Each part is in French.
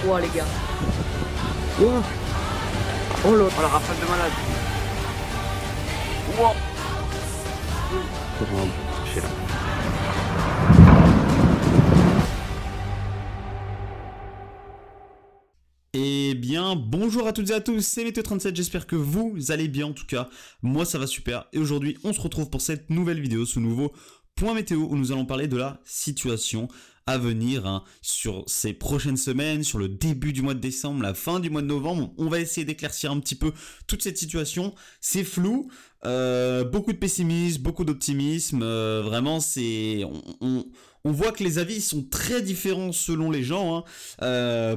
froid, les gars. Oh, oh là. Oh la rafale de malade. Wow. Oh, je sais là. Eh bien, bonjour à toutes et à tous, c'est Météo37, j'espère que vous allez bien en tout cas. Moi ça va super et aujourd'hui on se retrouve pour cette nouvelle vidéo, ce nouveau point météo où nous allons parler de la situation à venir sur ces prochaines semaines, sur le début du mois de décembre, la fin du mois de novembre. On va essayer d'éclaircir un petit peu toute cette situation. C'est flou, beaucoup de pessimisme, beaucoup d'optimisme, vraiment c'est... On voit que les avis sont très différents selon les gens.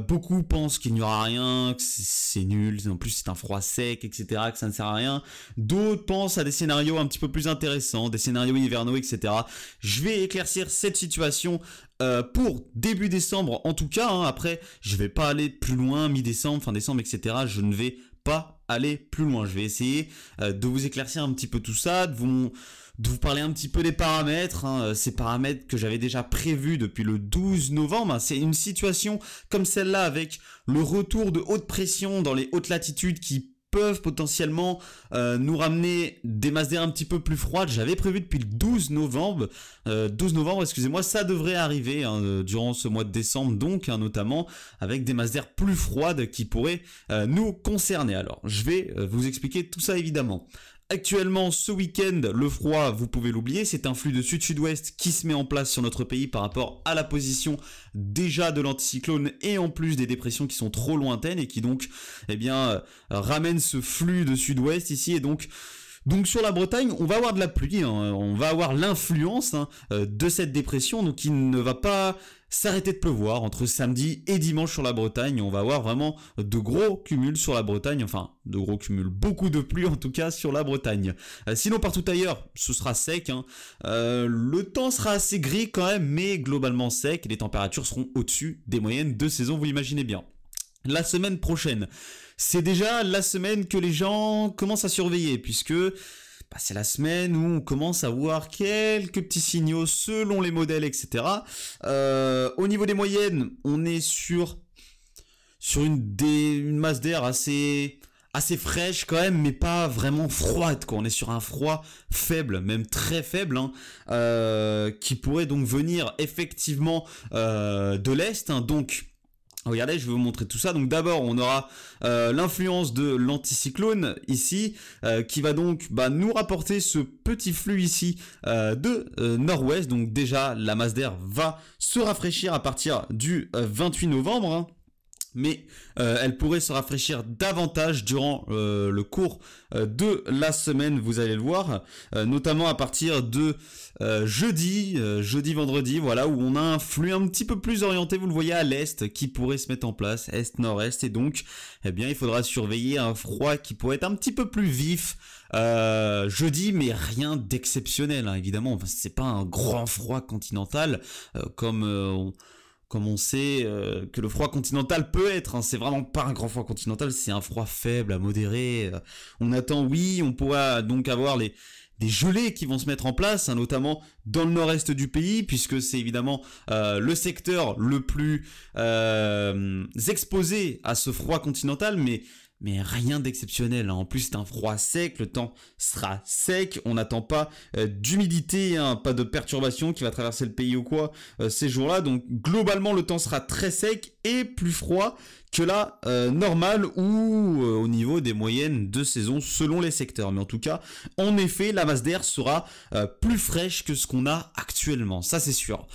Beaucoup pensent qu'il n'y aura rien, que c'est nul, en plus c'est un froid sec, etc., que ça ne sert à rien. D'autres pensent à des scénarios un petit peu plus intéressants, des scénarios hivernaux, etc. Je vais éclaircir cette situation pour début décembre en tout cas. Après, je vais pas aller plus loin, mi-décembre, fin décembre, etc. Je ne vais pas aller plus loin. Je vais essayer de vous éclaircir un petit peu tout ça, de vous parler un petit peu des paramètres, ces paramètres que j'avais déjà prévus depuis le 12 novembre. C'est une situation comme celle-là avec le retour de haute pression dans les hautes latitudes qui peuvent potentiellement nous ramener des masses d'air un petit peu plus froides. J'avais prévu depuis le 12 novembre, excusez-moi, ça devrait arriver durant ce mois de décembre, donc notamment avec des masses d'air plus froides qui pourraient nous concerner. Alors, je vais vous expliquer tout ça évidemment. Actuellement, ce week-end, le froid, vous pouvez l'oublier, c'est un flux de sud-sud-ouest qui se met en place sur notre pays par rapport à la position déjà de l'anticyclone et en plus des dépressions qui sont trop lointaines et qui donc, ramènent ce flux de sud-ouest ici et donc sur la Bretagne, on va avoir de la pluie, on va avoir l'influence de cette dépression, donc il ne va pas s'arrêter de pleuvoir entre samedi et dimanche sur la Bretagne. On va avoir vraiment de gros cumuls sur la Bretagne, enfin de gros cumuls, beaucoup de pluie en tout cas sur la Bretagne. Sinon partout ailleurs, ce sera sec, le temps sera assez gris quand même, mais globalement sec, et les températures seront au-dessus des moyennes de saison, vous l'imaginez bien. La semaine prochaine, c'est déjà la semaine que les gens commencent à surveiller, puisque c'est la semaine où on commence à voir quelques petits signaux selon les modèles, etc. Au niveau des moyennes, on est sur une masse d'air assez fraîche quand même, mais pas vraiment froide, quoi. On est sur un froid faible, même très faible, qui pourrait donc venir effectivement de l'Est, donc... Regardez, je vais vous montrer tout ça. Donc d'abord, on aura l'influence de l'anticyclone ici, qui va donc nous rapporter ce petit flux ici de nord-ouest. Donc déjà, la masse d'air va se rafraîchir à partir du 28 novembre. Mais elle pourrait se rafraîchir davantage durant le cours de la semaine, vous allez le voir, notamment à partir de jeudi, vendredi, voilà, où on a un flux un petit peu plus orienté, vous le voyez, à l'est, qui pourrait se mettre en place, est-nord-est, et donc, il faudra surveiller un froid qui pourrait être un petit peu plus vif jeudi, mais rien d'exceptionnel, évidemment. Enfin, c'est pas un grand froid continental comme on sait que le froid continental peut être, c'est vraiment pas un grand froid continental, c'est un froid faible à modéré. On attend, oui, on pourra donc avoir des gelées qui vont se mettre en place, notamment dans le nord-est du pays, puisque c'est évidemment le secteur le plus exposé à ce froid continental, mais rien d'exceptionnel. En plus, c'est un froid sec, le temps sera sec, on n'attend pas d'humidité, pas de perturbation qui va traverser le pays ou quoi ces jours-là. Donc globalement, le temps sera très sec et plus froid que la normale ou au niveau des moyennes de saison selon les secteurs. Mais en tout cas, en effet, la masse d'air sera plus fraîche que ce qu'on a actuellement, ça c'est sûr.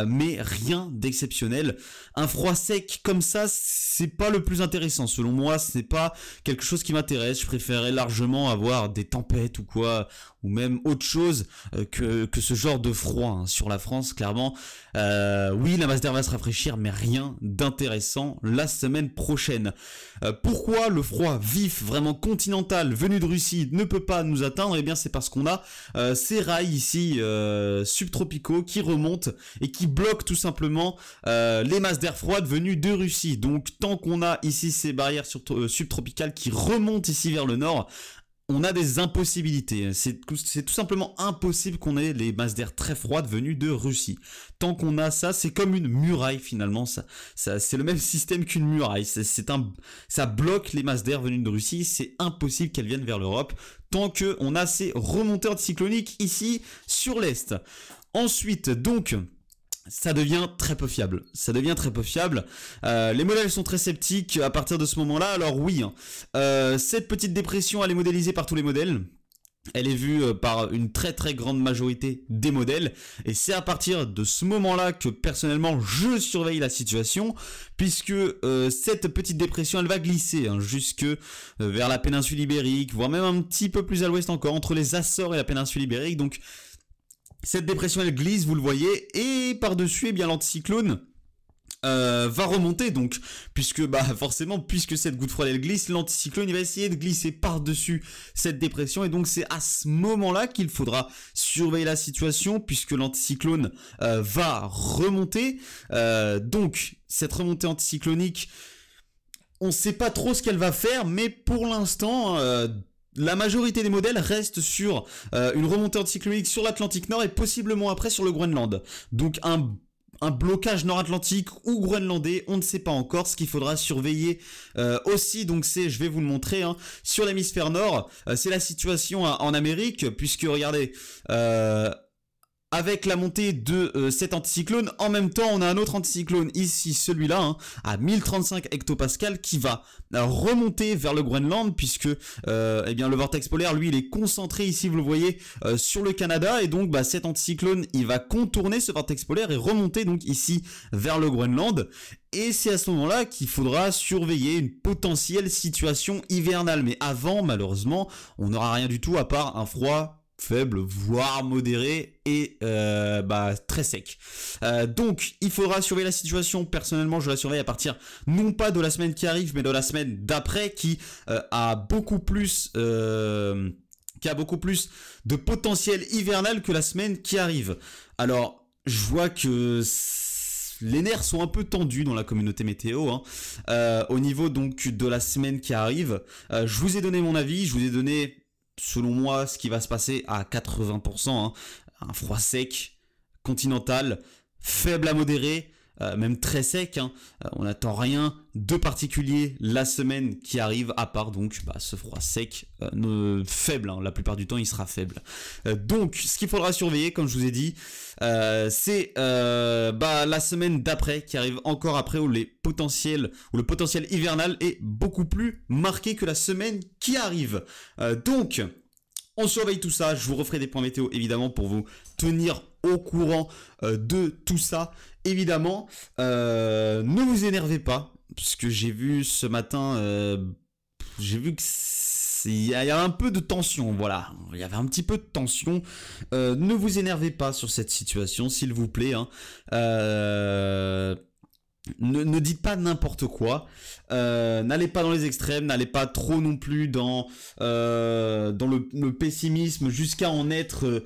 Mais rien d'exceptionnel. Un froid sec comme ça, c'est pas le plus intéressant. Selon moi, c'est pas quelque chose qui m'intéresse. Je préférerais largement avoir des tempêtes ou quoi, ou même autre chose que ce genre de froid sur la France, clairement. Oui, la masse d'air va se rafraîchir, mais rien d'intéressant la semaine prochaine. Pourquoi le froid vif, vraiment continental, venu de Russie, ne peut pas nous atteindre? Eh bien, c'est parce qu'on a ces rails ici subtropicaux qui remontent et qui bloquent tout simplement les masses d'air froide venues de Russie. Donc, tant qu'on a ici ces barrières subtropicales qui remontent ici vers le nord, on a des impossibilités. C'est tout simplement impossible qu'on ait les masses d'air très froides venues de Russie. Tant qu'on a ça, c'est comme une muraille finalement. C'est le même système qu'une muraille. Ça bloque les masses d'air venues de Russie. C'est impossible qu'elles viennent vers l'Europe tant qu'on a ces remontées anticycloniques ici sur l'Est. Ensuite, donc, ça devient très peu fiable. Les modèles sont très sceptiques à partir de ce moment-là. Alors oui, cette petite dépression, elle est modélisée par tous les modèles. Elle est vue par une très très grande majorité des modèles. Et c'est à partir de ce moment-là que personnellement je surveille la situation. Puisque cette petite dépression, elle va glisser jusque vers la péninsule ibérique. Voire même un petit peu plus à l'ouest encore, entre les Açores et la péninsule ibérique. Donc cette dépression, elle glisse, vous le voyez, et par-dessus, eh bien, l'anticyclone va remonter, donc, puisque cette goutte froide, elle glisse, l'anticyclone, il va essayer de glisser par-dessus cette dépression, et donc c'est à ce moment-là qu'il faudra surveiller la situation, puisque l'anticyclone va remonter. Donc, cette remontée anticyclonique, on ne sait pas trop ce qu'elle va faire, mais pour l'instant... la majorité des modèles restent sur une remontée anticyclonique sur l'Atlantique Nord et possiblement après sur le Groenland. Donc un blocage nord-atlantique ou groenlandais, on ne sait pas encore. Ce qu'il faudra surveiller aussi, donc je vais vous le montrer, sur l'hémisphère nord, c'est la situation en Amérique, puisque regardez... avec la montée de cet anticyclone, en même temps, on a un autre anticyclone ici, celui-là, à 1035 hectopascales, qui va remonter vers le Groenland, puisque eh bien, le vortex polaire, lui, il est concentré ici, vous le voyez, sur le Canada, et donc cet anticyclone, il va contourner ce vortex polaire et remonter donc ici vers le Groenland. Et c'est à ce moment-là qu'il faudra surveiller une potentielle situation hivernale. Mais avant, malheureusement, on n'aura rien du tout à part un froid faible, voire modéré et très sec. Donc il faudra surveiller la situation. Personnellement, je la surveille à partir non pas de la semaine qui arrive, mais de la semaine d'après, qui a beaucoup plus de potentiel hivernal que la semaine qui arrive. Alors je vois que les nerfs sont un peu tendus dans la communauté météo, au niveau donc de la semaine qui arrive. Je vous ai donné mon avis, je vous ai donné selon moi ce qui va se passer à 80%, un froid sec, continental, faible à modéré, même très sec, on n'attend rien de particulier la semaine qui arrive, à part donc ce froid sec faible, la plupart du temps il sera faible. Donc ce qu'il faudra surveiller, comme je vous ai dit, c'est la semaine d'après qui arrive encore après, où le potentiel hivernal est beaucoup plus marqué que la semaine qui arrive. Donc on surveille tout ça, je vous referai des points météo évidemment pour vous tenir au courant de tout ça. Évidemment, ne vous énervez pas, parce que j'ai vu ce matin, il y a un peu de tension, voilà, il y avait un petit peu de tension. Ne vous énervez pas sur cette situation, s'il vous plaît, Ne dites pas n'importe quoi, n'allez pas dans les extrêmes, n'allez pas trop non plus dans le pessimisme jusqu'à en être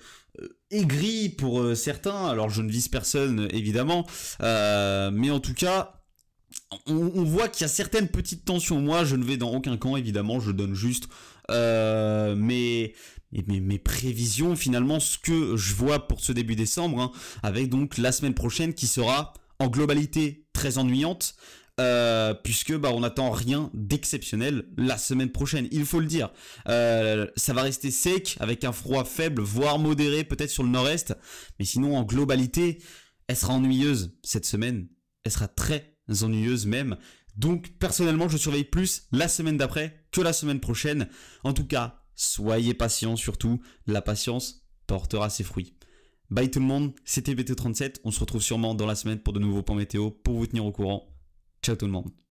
aigri pour certains. Alors je ne vise personne évidemment, mais en tout cas on voit qu'il y a certaines petites tensions. Moi je ne vais dans aucun camp évidemment, je donne juste mes prévisions, finalement ce que je vois pour ce début décembre, avec donc la semaine prochaine qui sera en globalité très ennuyante, puisque on n'attend rien d'exceptionnel la semaine prochaine, il faut le dire. Ça va rester sec avec un froid faible, voire modéré peut-être sur le nord-est, mais sinon en globalité elle sera ennuyeuse cette semaine, elle sera très ennuyeuse même. Donc personnellement je surveille plus la semaine d'après que la semaine prochaine. En tout cas soyez patients, surtout la patience portera ses fruits. Bye tout le monde, c'était BT37, on se retrouve sûrement dans la semaine pour de nouveaux points météo pour vous tenir au courant. Ciao tout le monde.